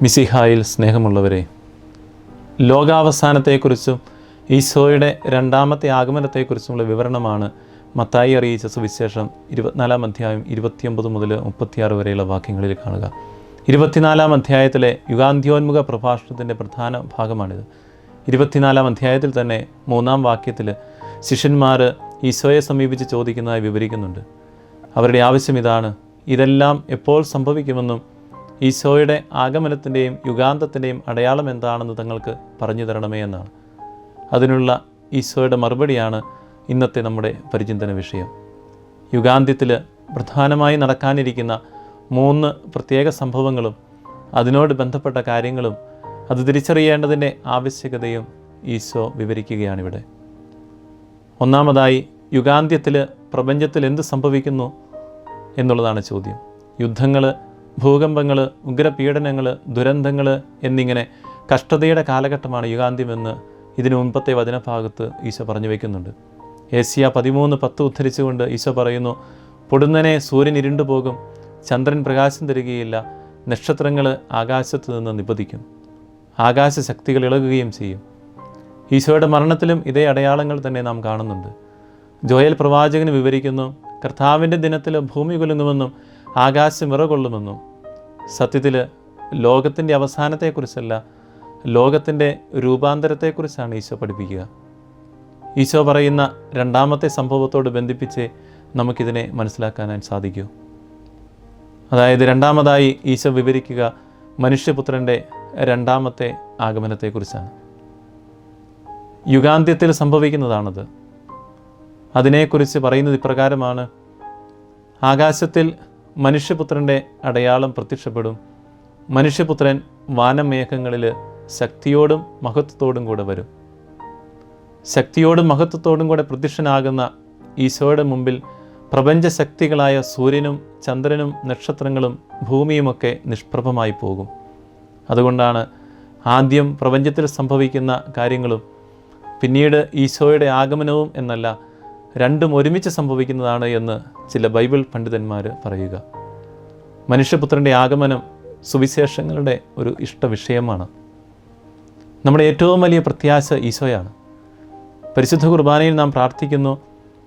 മിശിഹായിൽ സ്നേഹമുള്ളവരെ, ലോകാവസാനത്തെക്കുറിച്ചും ഈശോയുടെ രണ്ടാമത്തെ ആഗമനത്തെക്കുറിച്ചുമുള്ള വിവരണമാണ് മത്തായി അറിയിച്ച സുവിശേഷം 24 അധ്യായം 29 മുതൽ 36 വരെയുള്ള വാക്യങ്ങളിൽ കാണുക. 24 അധ്യായത്തിലെ യുഗാന്ത്യോന്മുഖ പ്രഭാഷണത്തിൻ്റെ പ്രധാന ഭാഗമാണിത്. 24 അധ്യായത്തിൽ തന്നെ 3-ാം വാക്യത്തിൽ ശിഷ്യന്മാർ ഈശോയെ സമീപിച്ച് ചോദിക്കുന്നതായി വിവരിക്കുന്നുണ്ട്. അവരുടെ ആവശ്യം ഇതാണ്: ഇതെല്ലാം എപ്പോൾ സംഭവിക്കുമെന്നും ഈശോയുടെ ആഗമനത്തിൻ്റെയും യുഗാന്തത്തിൻ്റെയും അടയാളം എന്താണെന്ന് തങ്ങൾക്ക് പറഞ്ഞു തരണമേ എന്നാണ്. അതിനുള്ള ഈശോയുടെ മറുപടിയാണ് ഇന്നത്തെ നമ്മുടെ പരിചിന്തന വിഷയം. യുഗാന്ത്യത്തിൽ പ്രധാനമായി നടക്കാനിരിക്കുന്ന 3 പ്രത്യേക സംഭവങ്ങളും അതിനോട് ബന്ധപ്പെട്ട കാര്യങ്ങളും അത് തിരിച്ചറിയേണ്ടതിൻ്റെ ആവശ്യകതയും ഈശോ വിവരിക്കുകയാണിവിടെ. ഒന്നാമതായി, യുഗാന്ത്യത്തിൽ പ്രപഞ്ചത്തിൽ എന്ത് സംഭവിക്കുന്നു എന്നുള്ളതാണ് ചോദ്യം. യുദ്ധങ്ങൾ, ഭൂകമ്പങ്ങൾ, ഉഗ്രപീഡനങ്ങൾ, ദുരന്തങ്ങൾ എന്നിങ്ങനെ കഷ്ടതയുടെ കാലഘട്ടമാണ് യുഗാന്ത്യമെന്ന് ഇതിനു മുമ്പത്തെ വചനഭാഗത്ത് ഈശോ പറഞ്ഞു വയ്ക്കുന്നുണ്ട്. ഏഷ്യ 13:10 ഉദ്ധരിച്ചുകൊണ്ട് ഈശോ പറയുന്നു: പൊടുന്നനെ സൂര്യൻ ഇരുണ്ടുപോകും, ചന്ദ്രൻ പ്രകാശം തരികയില്ല, നക്ഷത്രങ്ങൾ ആകാശത്ത് നിന്ന് നിപതിക്കും, ആകാശശക്തികൾ ഇളകുകയും ചെയ്യും. ഈശോയുടെ മരണത്തിലും ഇതേ അടയാളങ്ങൾ തന്നെ നാം കാണുന്നുണ്ട്. ജോയൽ പ്രവാചകന് വിവരിക്കുന്നു: കർത്താവിൻ്റെ ദിനത്തിൽ ഭൂമി കുലുങ്ങുമെന്നും ആകാശം വിറകൊള്ളുമെന്നും. സത്യത്തിൽ ലോകത്തിൻ്റെ അവസാനത്തെക്കുറിച്ചല്ല, ലോകത്തിൻ്റെ രൂപാന്തരത്തെക്കുറിച്ചാണ് ഈശോ പഠിപ്പിക്കുക. ഈശോ പറയുന്ന രണ്ടാമത്തെ സംഭവത്തോട് ബന്ധിപ്പിച്ച് നമുക്കിതിനെ മനസ്സിലാക്കാനായി സാധിക്കൂ. അതായത്, രണ്ടാമതായി ഈശോ വിവരിക്കുക മനുഷ്യപുത്രൻ്റെ രണ്ടാമത്തെ ആഗമനത്തെക്കുറിച്ചാണ്. യുഗാന്ത്യത്തിൽ സംഭവിക്കുന്നതാണത്. അതിനെക്കുറിച്ച് പറയുന്നത് ഇപ്രകാരമാണ്: ആകാശത്തിൽ മനുഷ്യപുത്രൻ്റെ അടയാളം പ്രത്യക്ഷപ്പെടും. മനുഷ്യപുത്രൻ വാനമേഘങ്ങളിൽ ശക്തിയോടും മഹത്വത്തോടും കൂടെ വരും. ശക്തിയോടും മഹത്വത്തോടും കൂടെ പ്രത്യക്ഷനാകുന്ന ഈശോയുടെ മുമ്പിൽ പ്രപഞ്ചശക്തികളായ സൂര്യനും ചന്ദ്രനും നക്ഷത്രങ്ങളും ഭൂമിയുമൊക്കെ നിഷ്പ്രഭമായി പോകും. അതുകൊണ്ടാണ് ആദ്യം പ്രപഞ്ചത്തിൽ സംഭവിക്കുന്ന കാര്യങ്ങളും പിന്നീട് ഈശോയുടെ ആഗമനവും എന്നല്ല, രണ്ടും ഒരുമിച്ച് സംഭവിക്കുന്നതാണ് എന്ന് ചില ബൈബിൾ പണ്ഡിതന്മാർ പറയുക. മനുഷ്യപുത്രൻ്റെ ആഗമനം സുവിശേഷങ്ങളുടെ ഒരു ഇഷ്ടവിഷയമാണ്. നമ്മുടെ ഏറ്റവും വലിയ പ്രത്യാശ ഈശോയാണ്. പരിശുദ്ധ കുർബാനയിൽ നാം പ്രാർത്ഥിക്കുന്നു: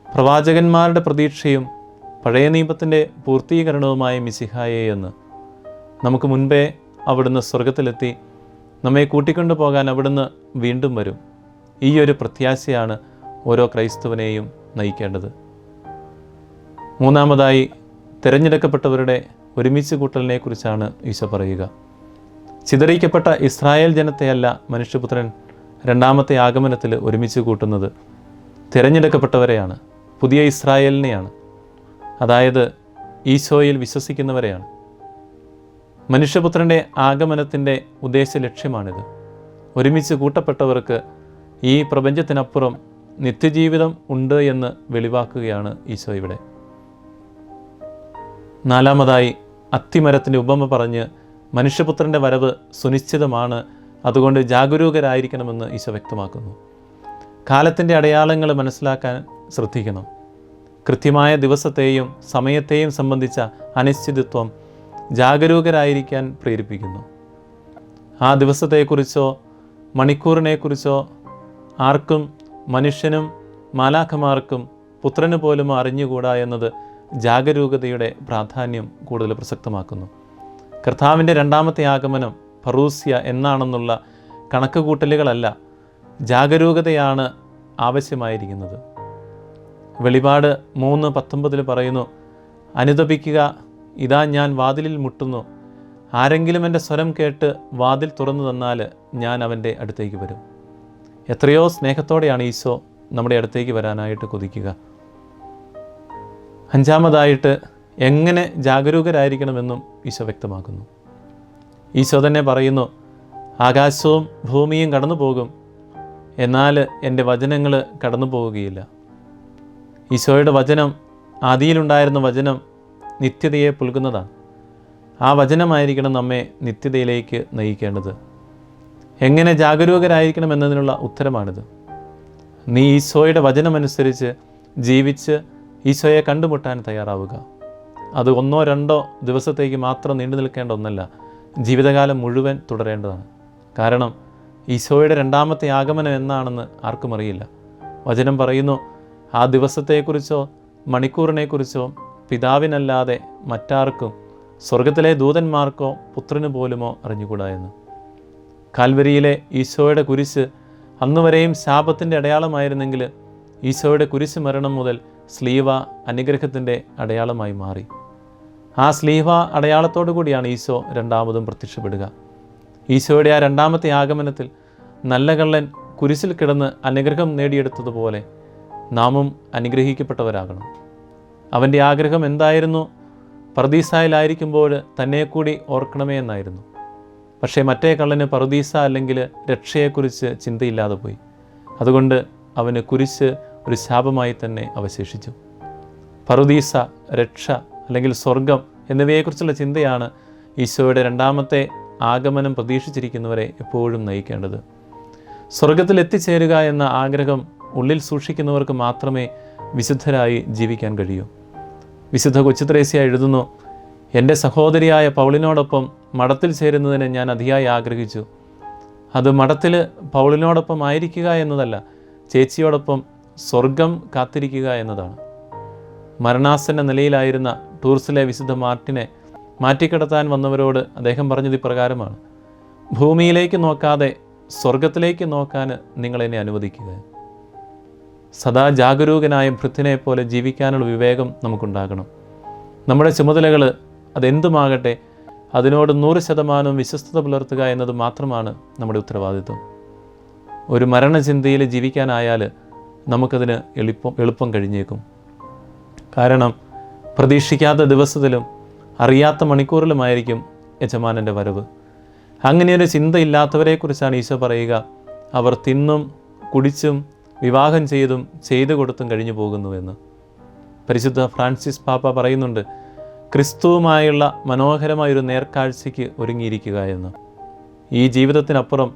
പ്രവാചകന്മാരുടെ പ്രതീക്ഷയും പഴയ നിയമത്തിൻ്റെ പൂർത്തീകരണവുമായ മിശിഹായെ എന്ന്. നമുക്ക് മുൻപേ അവിടുന്ന് സ്വർഗത്തിലെത്തി, നമ്മെ കൂട്ടിക്കൊണ്ടു പോകാൻ അവിടുന്ന് വീണ്ടും വരും. ഈ ഒരു പ്രത്യാശയാണ് ഓരോ ക്രൈസ്തവനെയും നയിക്കേണ്ടത്. മൂന്നാമതായി, തിരഞ്ഞെടുക്കപ്പെട്ടവരുടെ ഒരുമിച്ച് കൂട്ടലിനെ കുറിച്ചാണ് ഈശോ പറയുക. ചിതറിക്കപ്പെട്ട ഇസ്രായേൽ ജനത്തെയല്ല മനുഷ്യപുത്രൻ രണ്ടാമത്തെ ആഗമനത്തിൽ ഒരുമിച്ച് കൂട്ടുന്നത്, തിരഞ്ഞെടുക്കപ്പെട്ടവരെയാണ്, പുതിയ ഇസ്രായേലിനെയാണ്, അതായത് ഈശോയിൽ വിശ്വസിക്കുന്നവരെയാണ്. മനുഷ്യപുത്രൻ്റെ ആഗമനത്തിൻ്റെ ഉദ്ദേശ ലക്ഷ്യമാണിത്. ഒരുമിച്ച് കൂട്ടപ്പെട്ടവർക്ക് ഈ പ്രപഞ്ചത്തിനപ്പുറം നിത്യജീവിതം ഉണ്ട് എന്ന് വെളിവാക്കുകയാണ് ഈശോ ഇവിടെ. നാലാമതായി, അത്തിമരത്തിൻ്റെ ഉപമ പറഞ്ഞ് മനുഷ്യപുത്രൻ്റെ വരവ് സുനിശ്ചിതമാണ്, അതുകൊണ്ട് ജാഗരൂകരായിരിക്കണമെന്ന് ഈശോ വ്യക്തമാക്കുന്നു. കാലത്തിൻ്റെ അടയാളങ്ങൾ മനസ്സിലാക്കാൻ ശ്രദ്ധിക്കണം. കൃത്യമായ ദിവസത്തെയും സമയത്തെയും സംബന്ധിച്ച അനിശ്ചിതത്വം ജാഗരൂകരായിരിക്കാൻ പ്രേരിപ്പിക്കുന്നു. ആ ദിവസത്തെക്കുറിച്ചോ മണിക്കൂറിനെക്കുറിച്ചോ ആർക്കും, മനുഷ്യനും മാലാഖമാർക്കും പുത്രന് പോലും അറിഞ്ഞുകൂടാ എന്നത് ജാഗരൂകതയുടെ പ്രാധാന്യം കൂടുതൽ പ്രസക്തമാക്കുന്നു. കർത്താവിൻ്റെ രണ്ടാമത്തെ ആഗമനം ഫറൂസ്യ എന്നാണെന്നുള്ള കണക്കുകൂട്ടലുകളല്ല, ജാഗരൂകതയാണ് ആവശ്യമായിരിക്കുന്നത്. വെളിപാട് 3:19 പറയുന്നു: അനുതപിക്കുക, ഇതാ ഞാൻ വാതിലിൽ മുട്ടുന്നു, ആരെങ്കിലും എൻ്റെ സ്വരം കേട്ട് വാതിൽ തുറന്നു തന്നാൽ ഞാൻ അവൻ്റെ അടുത്തേക്ക് വരും. എത്രയോ സ്നേഹത്തോടെയാണ് ഈശോ നമ്മുടെ അടുത്തേക്ക് വരാനായിട്ട് കൊതിക്കുക. അഞ്ചാമതായിട്ട്, എങ്ങനെ ജാഗരൂകരായിരിക്കണമെന്നും ഈശോ വ്യക്തമാക്കുന്നു. ഈശോ തന്നെ പറയുന്നു: ആകാശവും ഭൂമിയും കടന്നു പോകും, എന്നാൽ എൻ്റെ വചനങ്ങൾ കടന്നു പോവുകയില്ല. ഈശോയുടെ വചനം, ആദിയിലുണ്ടായിരുന്ന വചനം നിത്യതയെ പുൽകുന്നതാണ്. ആ വചനമായിരിക്കണം നമ്മെ നിത്യതയിലേക്ക് നയിക്കേണ്ടത്. എങ്ങനെ ജാഗരൂകരായിരിക്കണം എന്നതിനുള്ള ഉത്തരമാണിത്. നീ ഈശോയുടെ വചനമനുസരിച്ച് ജീവിച്ച് ഈശോയെ കണ്ടുമുട്ടാൻ തയ്യാറാവുക. അത് 1-2 ദിവസത്തേക്ക് മാത്രം നീണ്ടു നിൽക്കേണ്ട ഒന്നല്ല, ജീവിതകാലം മുഴുവൻ തുടരേണ്ടതാണ്. കാരണം ഈശോയുടെ രണ്ടാമത്തെ ആഗമനം എന്നാണെന്ന് ആർക്കും അറിയില്ല. വചനം പറയുന്നു, ആ ദിവസത്തെക്കുറിച്ചോ മണിക്കൂറിനെക്കുറിച്ചോ പിതാവിനല്ലാതെ മറ്റാർക്കും, സ്വർഗത്തിലെ ദൂതന്മാർക്കോ പുത്രന് പോലുമോ അറിഞ്ഞുകൂടാ എന്ന്. കാൽവരിയിലെ ഈശോയുടെ കുരിശ് അന്നുവരെയും ശാപത്തിൻ്റെ അടയാളമായിരുന്നെങ്കിൽ ഈശോയുടെ കുരിശ് മരണം മുതൽ സ്ലീവ അനുഗ്രഹത്തിൻ്റെ അടയാളമായി മാറി. ആ സ്ലീവ അടയാളത്തോടു കൂടിയാണ് ഈശോ രണ്ടാമതും പ്രത്യക്ഷപ്പെടുക. ഈശോയുടെ ആ രണ്ടാമത്തെ ആഗമനത്തിൽ നല്ല കള്ളൻ കുരിശിൽ കിടന്ന് അനുഗ്രഹം നേടിയെടുത്തതുപോലെ നാമും അനുഗ്രഹിക്കപ്പെട്ടവരാകണം. അവൻ്റെ ആഗ്രഹം എന്തായിരുന്നു? പറുദീസായിലായിരിക്കുമ്പോൾ തന്നെ കൂടി ഓർക്കണമേ എന്നായിരുന്നു. പക്ഷേ മറ്റേ കള്ളന് പറുദീസ അല്ലെങ്കിൽ രക്ഷയെക്കുറിച്ച് ചിന്തയില്ലാതെ പോയി. അതുകൊണ്ട് അവന് കുരിശ് ഒരു ശാപമായി തന്നെ അവശേഷിച്ചു. പറുദീസ, രക്ഷ അല്ലെങ്കിൽ സ്വർഗം എന്നിവയെക്കുറിച്ചുള്ള ചിന്തയാണ് ഈശോയുടെ രണ്ടാമത്തെ ആഗമനം പ്രതീക്ഷിച്ചിരിക്കുന്നവരെ എപ്പോഴും നയിക്കേണ്ടത്. സ്വർഗത്തിൽ എത്തിച്ചേരുക എന്ന ആഗ്രഹം ഉള്ളിൽ സൂക്ഷിക്കുന്നവർക്ക് മാത്രമേ വിശുദ്ധരായി ജീവിക്കാൻ കഴിയൂ. വിശുദ്ധ കൊച്ചുത്രേസ്യ എഴുതുന്നു, എൻ്റെ സഹോദരിയായ പൗളിനോടൊപ്പം മഠത്തിൽ ചേരുന്നതിന് ഞാൻ അതിയായി ആഗ്രഹിച്ചു. അത് മഠത്തിൽ പൗളിനോടൊപ്പം ആയിരിക്കുക എന്നതല്ല, ചേച്ചിയോടൊപ്പം സ്വർഗം കാത്തിരിക്കുക എന്നതാണ്. മരണാസന്ന നിലയിലായിരുന്ന ടൂർസിലെ വിശുദ്ധ മാർട്ടിനെ മാറ്റിക്കിടത്താൻ വന്നവരോട് അദ്ദേഹം പറഞ്ഞത് ഇപ്രകാരമാണ്: ഭൂമിയിലേക്ക് നോക്കാതെ സ്വർഗത്തിലേക്ക് നോക്കാൻ നിങ്ങളെന്നെ അനുവദിക്കുക. സദാ ജാഗരൂകനായ ഭൃത്യനെ പോലെ ജീവിക്കാനുള്ള വിവേകം നമുക്കുണ്ടാകണം. നമ്മുടെ ചുമതലകൾ അതെന്തുമാകട്ടെ അതിനോട് 100% വിശ്വസ്തത പുലർത്തുക എന്നത് മാത്രമാണ് നമ്മുടെ ഉത്തരവാദിത്വം. ഒരു മരണചിന്തയിൽ ജീവിക്കാനായാൽ നമുക്കതിന് എളുപ്പം കഴിഞ്ഞേക്കും. കാരണം പ്രതീക്ഷിക്കാത്ത ദിവസത്തിലും അറിയാത്ത മണിക്കൂറിലുമായിരിക്കും യജമാനൻ്റെ വരവ്. അങ്ങനെയൊരു ചിന്തയില്ലാത്തവരെക്കുറിച്ചാണ് ഈശോ പറയുക, അവർ തിന്നും കുടിച്ചും വിവാഹം ചെയ്തു കൊടുത്തും കഴിഞ്ഞു പോകുന്നുവെന്ന്. പരിശുദ്ധ ഫ്രാൻസിസ് പാപ്പ പറയുന്നുണ്ട്, ക്രിസ്തുവുമായുള്ള മനോഹരമായൊരു നേർക്കാഴ്ചയ്ക്ക് ഒരുങ്ങിയിരിക്കുക എന്ന്. ഈ ജീവിതത്തിനപ്പുറം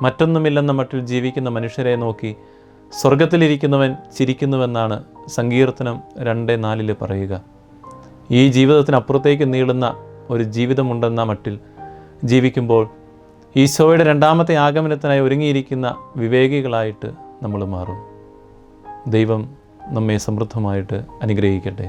മറ്റൊന്നുമില്ലെന്ന മട്ടിൽ ജീവിക്കുന്ന മനുഷ്യരെ നോക്കി സ്വർഗത്തിലിരിക്കുന്നവൻ ചിരിക്കുന്നുവെന്നാണ് സങ്കീർത്തനം 2:4 പറയുക. ഈ ജീവിതത്തിനപ്പുറത്തേക്ക് നീളുന്ന ഒരു ജീവിതമുണ്ടെന്ന മട്ടിൽ ജീവിക്കുമ്പോൾ ഈശോയുടെ രണ്ടാമത്തെ ആഗമനത്തിനായി ഒരുങ്ങിയിരിക്കുന്ന വിവേകികളായിട്ട് നമ്മൾ മാറും. ദൈവം നമ്മെ സമൃദ്ധമായിട്ട് അനുഗ്രഹിക്കട്ടെ.